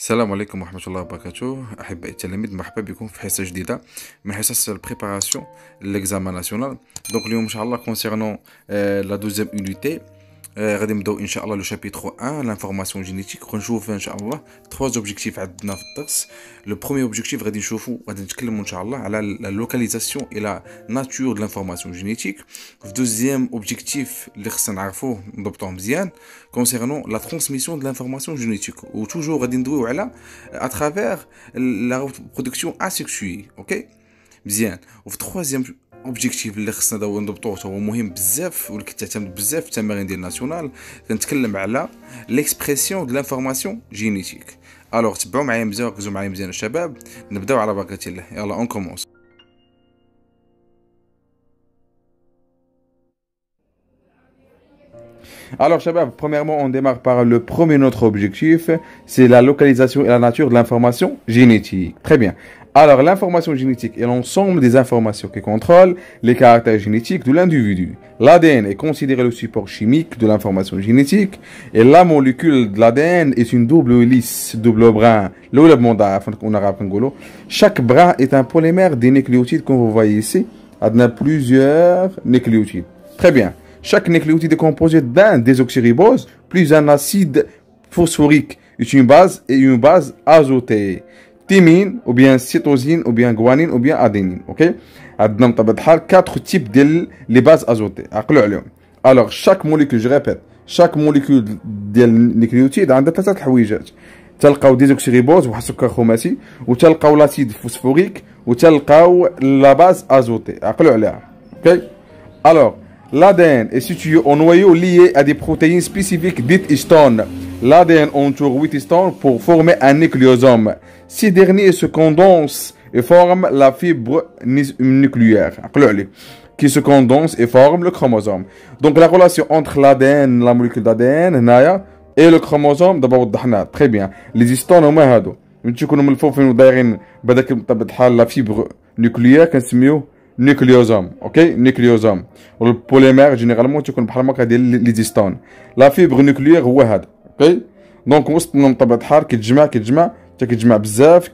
السلام عليكم ورحمة الله وبركاته أحبائي التلاميذ، مرحبا بكم في حصة جديدة من حصص البريباراسيون لl'examen ناسيونال. دونك اليوم إن شاء الله كونسيرنون لا دوزيام يونيتي غادي نبداو إن شاء الله لو شابيتر 1 لانفورماسيون جينيتيك. غنشوف إن شاء الله 3 اوبجيكتيف عندنا في الدرس. لو بروميير اوبجيكتيف غادي نتكلموا إن شاء الله على لا لوكاليزاسيون إي لا ناتور د لانفورماسيون جينيتيك. في دوزيام اوبجيكتيف اللي خصنا نعرفوه نضبطوه مزيان كونسيرنون لا ترانسميسيون د لانفورماسيون جينيتيك، و توجور غادي ندويو على اترافير لا برودكسيون اسيكسوي. اوكي مزيان. وفي تخوازيام اوبجيكتيف اللي خصنا دابا نضبطوه هو مهم بزاف واللي كتعتمد بزاف في التمارين ديال ناسيونال، كنتكلم على ليكسبريسيون د لانفورماسيون جينيتيك. الوغ تبعوا معايا مزيان وركزوا معايا مزيان الشباب. نبداو على بركه الله. يلا اون كومونس. Alors, Shabab, premièrement, on démarre par le premier notre objectif, c'est la localisation et la nature de l'information génétique. Très bien. Alors, l'information génétique est l'ensemble des informations qui contrôlent les caractères génétiques de l'individu. L'ADN est considéré le support chimique de l'information génétique et la molécule de l'ADN est une double hélice, double brin. Chaque brin est un polymère des nucléotides comme vous voyez ici. Il y a plusieurs nucléotides. Très bien. Chaque nucléotide est composé d'un désoxyribose plus un acide phosphorique, une base azotée. Thymine, ou bien cytosine, ou bien guanine, ou bien adénine. Ok? On a 4 types de les bases azotées. Alors, chaque molécule, je répète, chaque molécule de nucléotide a 3 حويجات. تلقاو désoxyribose ou سكر خماسي، وتلقاو l'acide phosphorique، وتلقاو la base azotée. Ok? Alors, l'ADN est situé au noyau lié à des protéines spécifiques dites histones. L'ADN entoure 8 histones pour former un nucléosome. Ces derniers se condensent et forment la fibre nucléaire, qui se condense et forme le chromosome. Donc la relation entre l'ADN, la molécule d'ADN, et le chromosome, d'abord, très bien. Les histones, la fibre nucléaire, nucléosome. Ok, nucléosome. Le polymère généralement تكون بحال هكا ديال لي زيستون. لا فيبر نوكليير هو هذا. اوكي دونك وسطهم بطبيعه الحال كيتجمع بزاف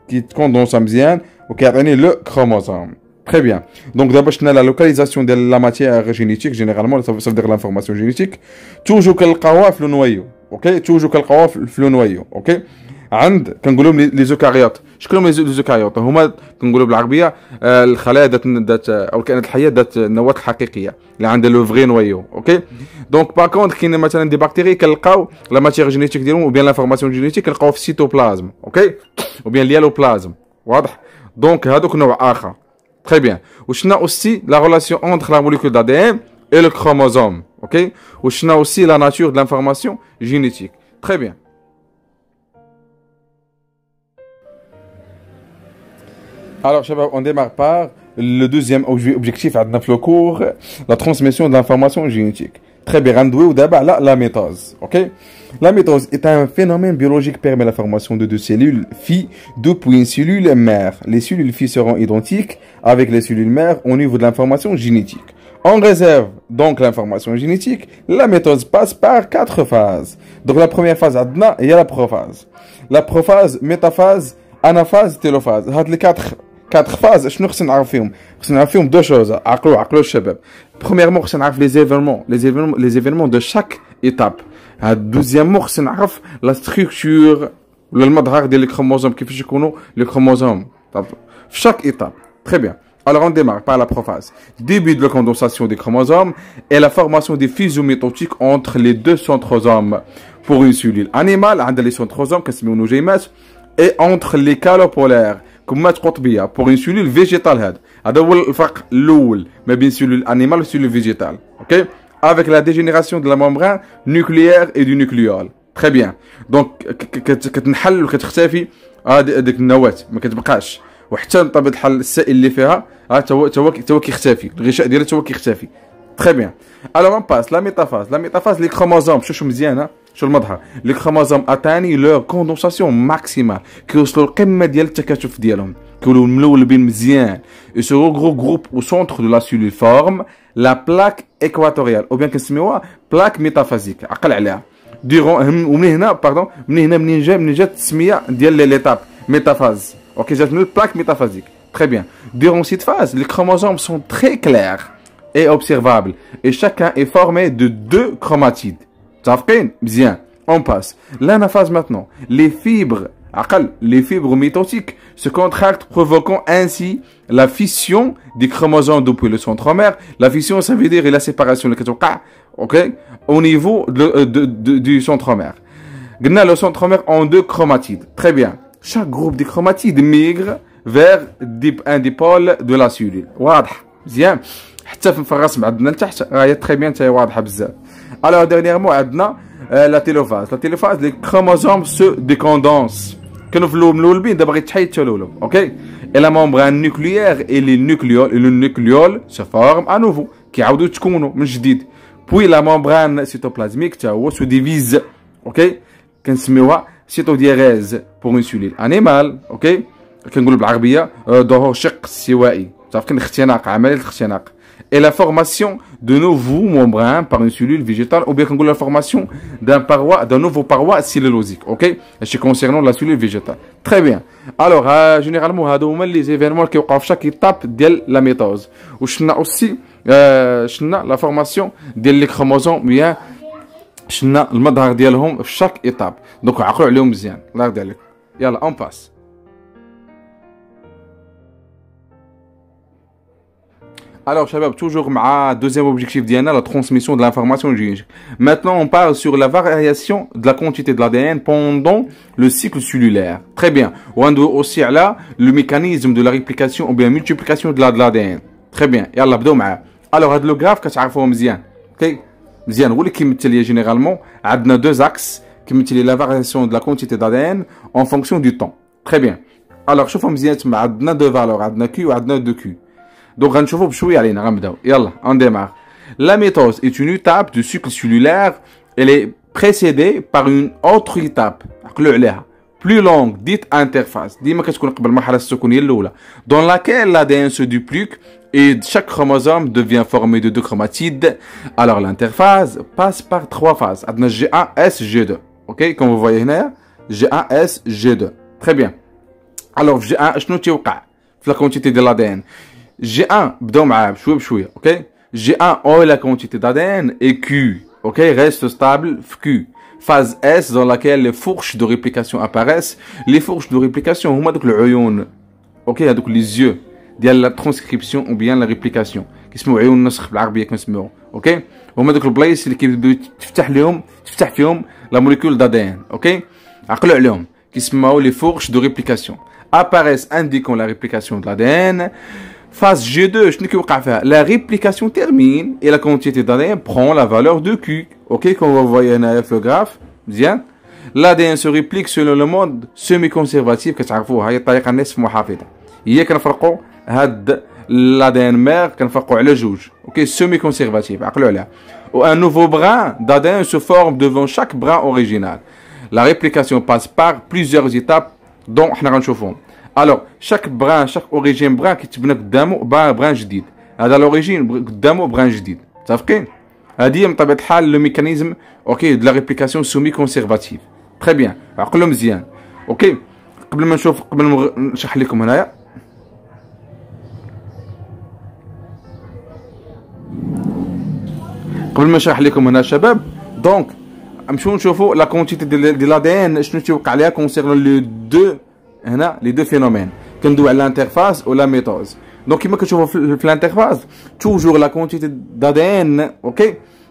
كيتكوندونسا مزيان وكيعطيني لو كروموزوم. Très bien. Donc d'abord شفنا la localisation de la matière génétique généralement ça veut dire l'information génétique toujours كنلقاوها في لو نويو. اوكي toujours كنلقاوها في لو نويو. اوكي عند كنقولوا لي زوكاريوت. شكون هما لي زوكاريوت؟ هما كنقولوا بالعربيه الخلايا ذات او الكائنات الحيه ذات النواه الحقيقيه اللي عندها لو فغي نويو. اوكي دونك با كونت كاين مثلا دي بكتيري كنلقاو لا ماتيير جينيتيك ديالهم او بيان لانفورماسيون جينيتيك كنلقاو في السيتوبلازم. اوكي او بيان اليالوبلازم. واضح؟ دونك هذوك نوع اخر. تري بيان. وشنا اوسي لا ريلاسيون انتر لا موليكول d'ADN et le chromosome. اوكي وشنا اوسي لا ناتور de l'information génétique. Très bien. Alors, on démarre par le deuxième objectif à notre cours, la transmission de l'information génétique. Très bien, ou d'abord la mitose. Ok? La mitose est un phénomène biologique qui permet la formation de 2 cellules filles depuis une cellule mère. Les cellules filles seront identiques avec les cellules mères au niveau de l'information génétique. On réserve donc l'information génétique. La mitose passe par 4 phases. Donc la première phase, il y a la prophase. La prophase, métaphase, anaphase, télophase. Les 4 phases, شنو خصنا نعرف فيهم؟ خصنا نعرف فيهم 2 choses. عقلوا الشباب. Premièrement خصنا نعرف les événements de chaque étape. Deuxièmement خصنا نعرف la structure ولا المظهر ديال الكروموزوم كيفاش يكونوا لي كروموزوم في chaque étape. Très bien. Alors on démarre par la prophase. Début de la condensation des chromosomes et la formation des fusions métotiques entre les 2 centrosomes. Pour une cellule animale, عندها les centrosomes كنسميو نجيمات et entre les calopolaires كمات قطبيه. pour une cellule végétale هذا هو الفرق الاول ما بين cellule animale و cellule végétale. ok avec la dégénération de la membrane nucléaire et du nucléole. très bien. donc كتنحل وكتختفي هذيك النواه ما كتبقاش، وحتى بطبيعه الحال السائل اللي فيها تا كيختفي، الغشاء ديالها تا كيختفي. très bien. alors on passe la métaphase. les chromosomes شوفوا مزيان شو المظهر. les chromosomes atteignent leur condensation maximale كيوصلوا القمه ديال التكاثف ديالهم كيولوا ملولبين مزيان et se regroupent au centre de la cellule forme la plaque équatoriale ou bien كنسميوها plaque métaphasique. عقل عليها. durant منين جات التسميه ديال l'étape métaphase. OK, جات من البلاك métaphasique. Très bien. Durant cette phase, les chromosomes sont très clairs et observables et chacun est formé de 2 chromatides. Bien, on passe. L'anaphase maintenant. Les fibres mitotiques se contractent, provoquant ainsi la fission des chromosomes depuis le centromère. La fission, ça veut dire la séparation au niveau du centromère. Le centromère en 2 chromatides. Très bien. Chaque groupe de chromatides migre vers un des pôles de la cellule. واضح مزيان حتى في الرسم عندنا لتحت راهي très bien حتى واضحه بزاف. Alors dernièrement عندنا la télophase. La télophase, les chromosomes se décondensent. كانوا في الاولين دابا غيتحيدوا الاولى. OK. Et la membrane nucléaire et le nucléole se forment à nouveau كيعاودوا يتكونوا من جديد. Puis la membrane cytoplasmique تا هو se divise. OK. كنسميوها cytodiérèse pour une cellule animale. OK. كنقولوا بالعربيه ظهور شق استوائي. تعرف الاختناق عمليه الاختناق. Et la formation de nouveaux membranes par une cellule végétale ou bien la formation d'un nouveau paroi cellulosique. OK. Concernant la cellule végétale. Très bien. Alors généralement هادو هما les événements qui وقعوا في chaque étape ديال la métose. وشنا aussi شنا la formation ديال les chromosomes bien شنا المظهر ديالهم في chaque étape. Donc عقلوا عليهم مزيان. الله يرضي عليكم. يلا on passe. Alors, Shabab, toujours ma deuxième objectif d'IANA, la transmission de l'information génétique. Maintenant, on parle sur la variation de la quantité de l'ADN pendant le cycle cellulaire. Très bien. On doit aussi là le mécanisme de la réplication ou bien multiplication de l'ADN. Très bien. Yalla, بدو معاه. Alors, هذا le graphe كتعرفوه مزيان. OK. مزيان. هو اللي كيمثل لي généralement عندنا 2 axes كيمثل لي la variation de la quantité d'ADN en fonction du temps. Très bien. Alors, شوفوا مزيان تما عندنا 2 valeurs, عندنا Q وعندنا 2Q. Donc, on démarre. La mitose est une étape du cycle cellulaire. Elle est précédée par une autre étape plus longue, dite interphase. Dans laquelle l'ADN se duplique et chaque chromosome devient formé de 2 chromatides. Alors, l'interphase passe par 3 phases. G1, S, G2. OK, comme vous voyez là, G1, S, G2. Très bien. Alors, G1, je la quantité de l'ADN. G1 بداو معاه بشويه بشويه. OK. G1 ou la quantité d'ADN et Q. OK, reste stable Q. Phase S dans laquelle les fourches de réplication apparaissent. Les fourches de réplication هما دوك العيون. OK, هذوك les yeux ديال la transcription ou bien la réplication. كيسموا عيون النسخ بالعربيه كنسميوهم. OK. هما دوك البلايص اللي كيبداو تفتح فيهم la molécule d'ADN. OK. عقلوا عليهم كيسموا les fourches de réplication. Apparaissent indiquant la réplication de l'ADN. Phase G2, la réplication termine et la quantité d'ADN prend la valeur de Q. OK, comme vous voyez dans le graphe, bien. L'ADN se réplique selon le mode semi-conservatif que تعرفوها هي الطريقة الناس محافظة. هي كنفرقوا هاد l'ADN mère كنفرقوا على جوج. OK, semi-conservatif عقلوا عليها. Un nouveau brin d'ADN se forme devant chaque brin original. La réplication passe par plusieurs étapes dont احنا غنشوفهم. Alors, chaque origine brin كيتبنى قدامه brin جديد. هذا l'origine قدامه brin جديد. متفقين؟ هذه من طبيعة الحال le mécanisme OK de la réplication semi-conservative. Très bien. عقلوا مزيان. OK. قبل ما نشرح لكم هنايا. قبل ما نشرح لكم هنا شباب. Donc, نمشيو نشوفوا la quantité de l'ADN شنو تيوقع عليها concernant les deux phénomènes. كندوي على l'interphase ou la métose. Donc كما كتشوفوا في l'interphase toujours la quantité d'ADN OK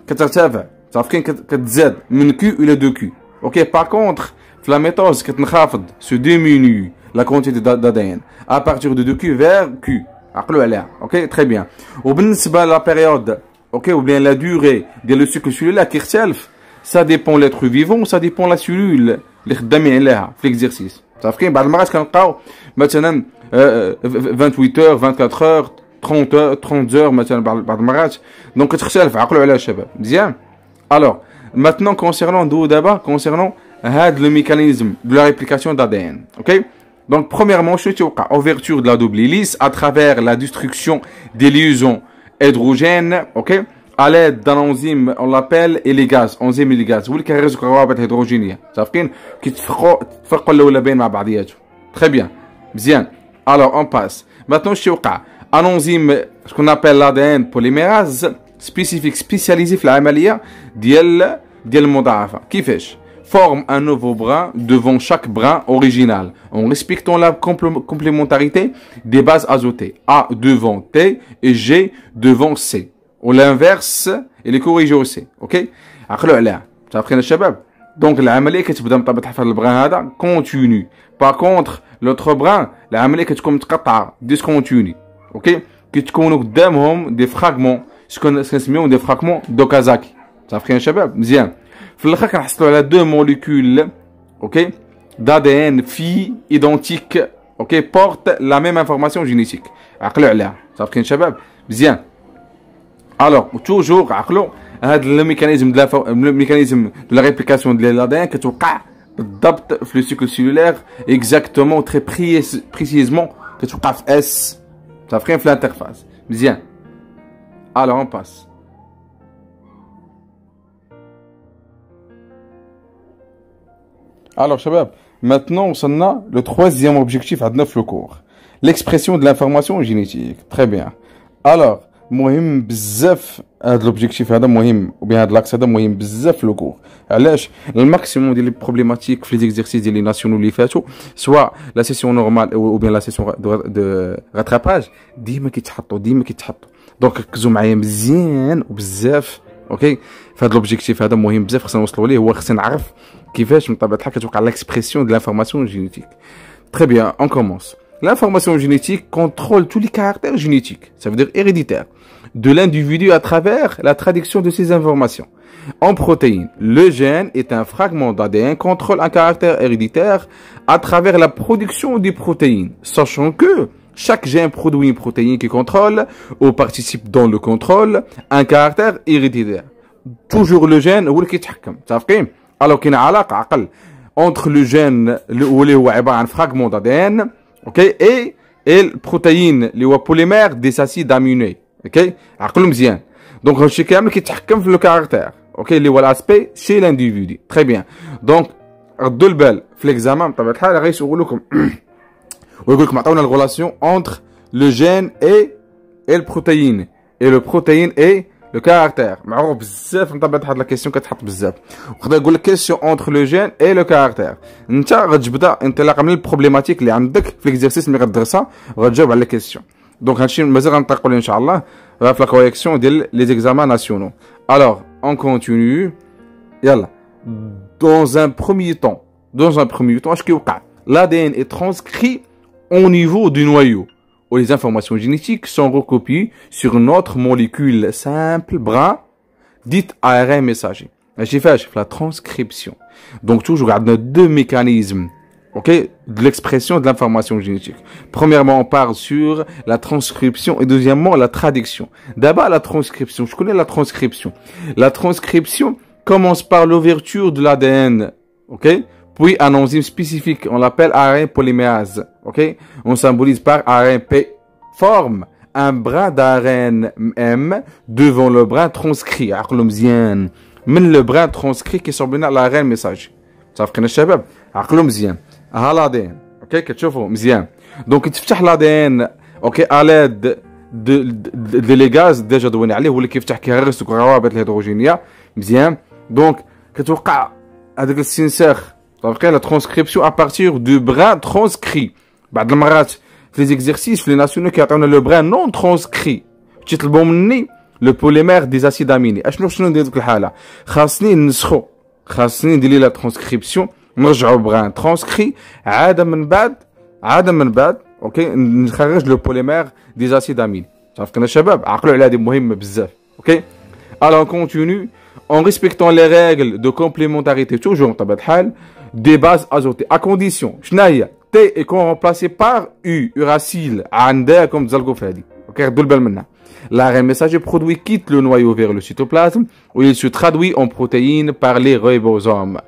كترتفع. صافي كتزاد من Q الى 2Q. OK. Par contre في la métose كتنخفض se diminue la quantité d'ADN à partir de 2Q vers Q. عقلوا عليها. OK. Très bien. وبالنسبة la période OK ou bien la durée ديال le cycle cellulaire كيختلف. Ça dépend l'être vivant, ça dépend la cellule اللي خدامين عليها في l'exercice. صافي بعض المرات كنلقاو مثلا 28 heures 24 heures 30 heures مثلا بعض المرات. دونك كتختلف. عقلوا عليها الشباب مزيان. Alors maintenant concernant هاد le mécanisme de la réplication d'ADN. OK. Donc premièrement شنو تيوقع ouverture de la double hélice à travers la destruction des liaisons hydrogènes. OK. à l'aide d'un enzyme, on l'appelle élégase, enzyme élégase. Où le كيرزق روابط هيدروجينية. عارفين كيتفرقوا الأولى بين مع بعضياتهم. Très bien. Bien. Alors on passe. Maintenant je وقع un enzyme ce qu'on appelle l'ADN polymérase spécifique spécialisé في العملية ديال المضاعفة. كيفاش؟ Forme un nouveau brin devant chaque brin original en respectant la complémentarité des bases azotées. A devant T et G devant C. Ou l'inverse, il est corrigé aussi. Ok? عقلوا عليها. تعرفين الشباب؟ Donc العملية كتبدا بطبيعة الحال في البران هذا continue. Par contre l'autre brin العملية كتكون متقطعة discontinue. Ok? كيتكونوا قدامهم des fragments كنسميوهم des fragments d'Okazaki. تعرفين الشباب؟ مزيان. في الاخر كنحصلوا على deux molécules ok d'ADN phi identiques ok portent la même information génétique. عقلوا عليها. تعرفين الشباب؟ مزيان. Alors, toujours, عقلوا هذا الميكانيزم de la réplication de l'ADN كتوقع بالضبط في le cycle cellulaire exactement très précisément كتوقع في S تعرفين في l'interface. مزيان. Alors on passe. Alors شباب, maintenant on a le troisième objectif à 9 le cours. L'expression de l'information génétique. Très bien. Alors مهم بزاف هذا لوبجيكتيف هذا مهم وبين هذا لاكس هذا مهم بزاف في لو علاش الماكسيموم ديال لي بروبليماتيك في لي زيكزارسيس ديال لي ناسيونال اللي فاتوا سواء لا سيسيون نورمال او بين لا سيسيون دو راتراباج ديما كيتحطوا دونك ركزوا معايا مزيان وبزاف اوكي فهاد لوبجيكتيف هذا مهم بزاف خصنا نوصلوا ليه هو خصنا نعرف كيفاش من طبيعه الحال كتوقع l'expression de l'information génétique. Très bien, on commence. L'information génétique contrôle tous les caractères génétiques, ça veut dire héréditaires, de l'individu à travers la traduction de ces informations. En protéines, le gène est un fragment d'ADN contrôle un caractère héréditaire à travers la production des protéines, sachant que chaque gène produit une protéine qui contrôle ou participe dans le contrôle un caractère héréditaire. Toujours le gène هو اللي كيتحكم، تعرفين؟ alors qu'il y a une علاقة عقل entre le gène اللي هو عبارة عن fragment d'ADN ok et le protéine اللي هو polymère des acides aminés ok عقلوا مزيان donc هادشي كامل كيتحكم في لو كاركتير ok اللي هو l'aspe chez l'individu. Très bien. donc ردوا البال في l'examen بطبيعة الحال غيسولوا لكم ويقول لكم عطاونا الريلاسيون entre le gène et le protéine et le protéine et le caractère. معروف بزاف من طبيعة هاد لا كيسيون كتحط بزاف وخدا يقول لك كيسيون entre le gène et le caractère. انت غتبدا انطلاقا من البروبليماتيك اللي عندك في ليكزارسيس ملي غدرسها وغتجاوب على الكيسيون. دونك هادشي مازال غنطرقوا ليه ان شاء الله في لا كوريكسيون ديال لي زيكزامان ناسيونال. alors on continue. يلا dans un premier temps اش كيوقع l'ADN est transcrit au niveau du noyau où les informations génétiques sont recopiées sur une autre molécule simple brin dite ARN messager. J'ai fait la transcription. Donc toujours on a deux mécanismes ok, de l'expression de l'information génétique. Premièrement, on parle sur la transcription et deuxièmement la traduction. D'abord la transcription. Je connais la transcription. La transcription commence par l'ouverture de l'ADN, ok, puis un enzyme spécifique, on l'appelle ARN polymérase, ok, on symbolise par ARNP, forme un brin d'ARN M devant le brin transcrit. عقلوا مزيان من le brin transcrit qui s'oppose à l'ARN message. صافقين الشباب؟ عقلوا مزيان. ها l'ADN, ok, كتشوفوا مزيان. donc تفتح l'ADN, ok, à l'aide de l'élégase ديجا دوينا عليه هو اللي كيفتح كيرسك الروابط الهيدروجينية مزيان. donc كتوقع هذاك الاستنساخ طبقا لا ترانسكريبسيون à partir du brin transcrit. بعض المرات في لي زيكزارسيس في لي ناسيونال كيعطيونا لو بران نون ترانسكري تيطلبوا مني لو بوليمير دي اسيد اميني. شنو ندير ديك الحاله؟ خاصني نسخو، خاصني ندير لي لا ترانسكريبسيون نرجعوا بران ترانسكري عاد من بعد اوكي نخرج لو بوليمير دي اسيد اميني. عرفتنا الشباب؟ عقلوا على هذه مهمه بزاف. اوكي alors on continue en respectant les règles de complémentarité toujours طبيعة الحال des bases azotées à condition شنو هي؟ T est remplacé par U, uracile, عندكم تزلقوا في هذه. اوكي ردوا البال منها. L'ARN messager produit quitte le noyau vers le cytoplasme où il se traduit en protéines par les ribosomes.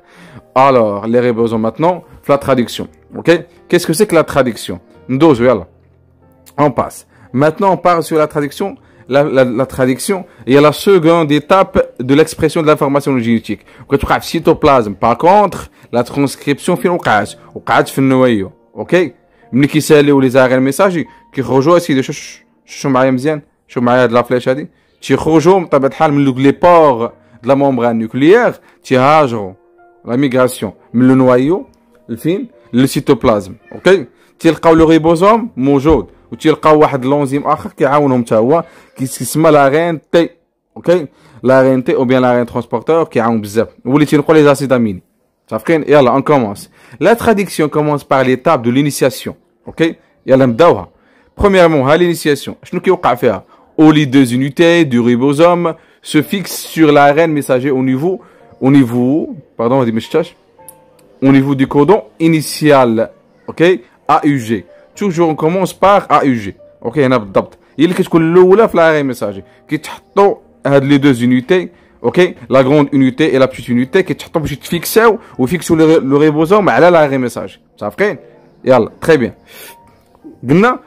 Alors, les ribosomes maintenant, la traduction. Ok? Qu'est-ce que c'est que la traduction? Ndozo, yalla. On passe. Maintenant, on part sur la traduction la traduction, il y a la seconde étape de l'expression de l'information génétique. Quand tu as le cytoplasme, par contre, la transcription fait au noyau. Ok? ملي كيساليو لي زاغ ميساجي كيخرجوا اسيدي شو معايا مزيان شو معايا هاد لافليش هادي تيخرجوا بطبيعه الحال من لي بور د لا مومبران نوكليير تيهاجروا لا ميغراسيون من لو نوايو الفين للسيتوبلازم اوكي تيلقاو لو ريبوزوم موجود وتيلقاو واحد لونزيم اخر كيعاونهم حتى هو كيسمى لا رين تي اوكي لا رين تي او بيان لا رين ترانسبورتور كيعاون بزاف هو اللي تينقل لي زاسيد اميني صافين يلا اون كومونس لا traduction commence par l'étape de l'initiation ok يلا نبداوها premièrement ها l'initiation شنو كيوقع فيها où les deux unités du ribosome se fixent sur l'ARN messager au niveau du codon initial ok AUG toujours on commence par AUG ok هنا بالضبط هي اللي كتكون الاولى في l'ARN messager كيتحطوا هاد les deux unités ok la grande unité et la petite unité كيتحطوا باش يتفيكساو ويفيكسوا لو ريبوزوم على l'ARN messager صافين يلا très bien قلنا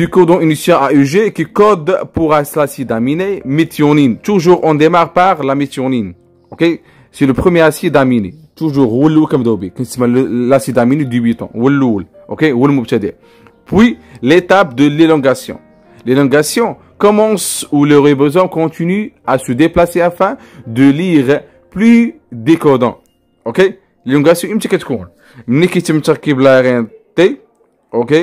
du codon initial AUG qui code pour l'acide aminé méthionine. Toujours on démarre par la méthionine. Ok? C'est le premier acide aminé. Toujours l'acide aminé débutant. Ok? Puis l'étape de l'élongation. L'élongation commence où le ribosome continue à se déplacer afin de lire plus des codons. Ok? L'élongation imti كتكون ملي كيتم تركيب l'ARN T. Ok?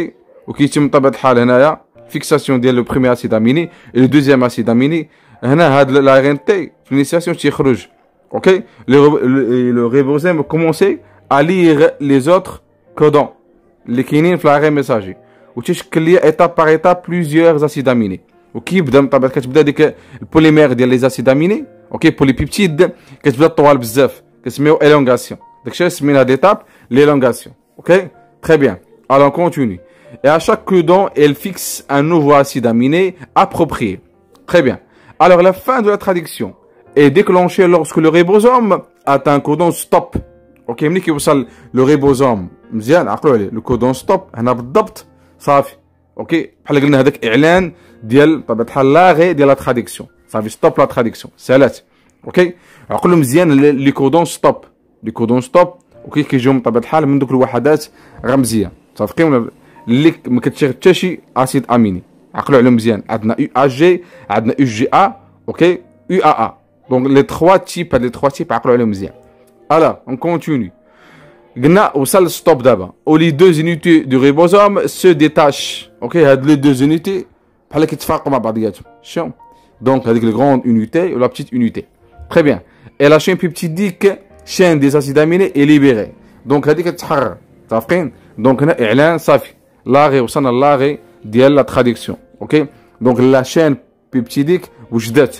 وكيتم بطبيعة الحال هنايا فيكساسيون ديال لو بروميير اسيد اميني و لو دوزيام اسيد اميني هنا هاد لا رين تي في الانيسياسيون تيخرج اوكي لو ريبوزوم كومونسي ا لير لي زوتر كودون اللي كاينين في لا رين ميساجي وتيشكل ليا ايتاب باغ ايتاب بليزيور اسيد اميني وكيبدا بطبيعة كتبدا ديك البوليمير ديال لي اسيد اميني اوكي بوليبيبتيد كتبدا طوال بزاف كنسميو الونغاسيون داكشي سمينا هاد ايتاب ليلونغاسيون اوكي تري بيان الون كونتينيو. Et à chaque codon, elle fixe un nouveau acide aminé approprié. Très bien. Alors, la fin de la traduction est déclenchée lorsque le ribosome atteint un codon stop. Ok, ملي كيوصل le ribosome مزيان عقلوا عليه le codon stop هنا بالضبط صافي. اوكي بحال قلنا هذاك اعلان ديال بطبيعة الحال لاغي ديال لا تراديكسيون صافي ستوب لا تراديكسيون سالات. اوكي عقلوا مزيان لي كودون ستوب لي كودون ستوب اوكي كيجيو بطبيعة الحال من دوك الوحدات رمزيه صافي اللي ما كتشغل حتى شي اسيد اميني عقلوا عليهم مزيان عندنا يو ا جي عندنا يو جي ا اوكي يو ا ا دونك لي 3 تيب هاد لي 3 تيب عقلوا عليهم مزيان الا اون كونتينيو قلنا وصل الستوب دابا او لي دو زونيتي دو ريبوزوم سو ديتاش اوكي هاد لي دو زونيتي بحال كيتفاقوا مع بعضياتهم شنو دونك هذيك لو غروند يونيتي ولا بتيت يونيتي تري بيان اي لا شين بيبتيديك شين دي اسيد اميني اي ليبيري دونك هذيك كتحرر متفقين دونك هنا اعلان صافي لاغي وصلنا لاغي ديال لا تراديكسيون اوكي دونك لا شين بيبتيديك وجدات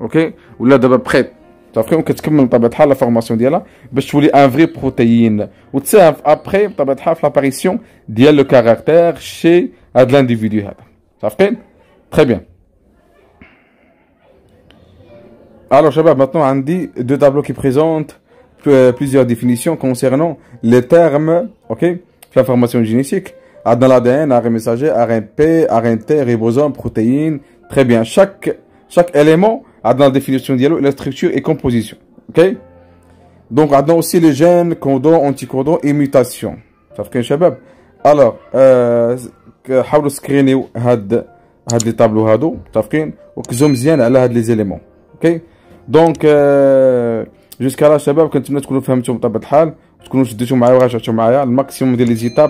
اوكي ولا دابا بخيت صافي وكتكمل بطبيعه الحال لا فورماسيون ديالها باش تولي ان فري بروتيين وتساهم ابخي بطبيعه الحال في لاباريسيون ديال لو كاركتير شي هاد لانديفيدو هذا صافي تري بيان. Alors Shabab, maintenant on dit deux tableaux qui présentent plusieurs définitions concernant les termes, ok, l'information génétique. Dans l'ADN, ARN messager, ARN P, ARN T, ribosome, protéines. Très bien. Chaque élément a dans la définition dialogue, la structure et composition. Ok? Donc, on a aussi les gènes, codons, anticodons et mutations. Ça fait qu'un Shabab. Alors, حاولوا سكرينيو هاد les tableaux هادو متفقين وكزو مزيان على هاد les éléments. Ok? دونك جوسكا لا شباب كنتمنى تكونوا فهمتوا بطبيعه الحال تكونوا شديتوا معايا وراجعتوا معايا الماكسيموم ديال لي زيتاب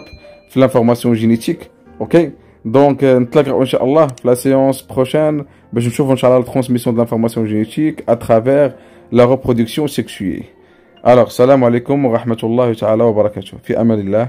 في لانفورماسيون جينيتيك اوكي دونك نتلاقاو ان شاء الله في لا سيونس بروشين باش نشوفوا ان شاء الله لا ترانسميسيون دو لانفورماسيون جينيتيك ا ترافير لا ريبرودكسيون سيكسويل. الوغ السلام عليكم ورحمه الله تعالى وبركاته في امان الله.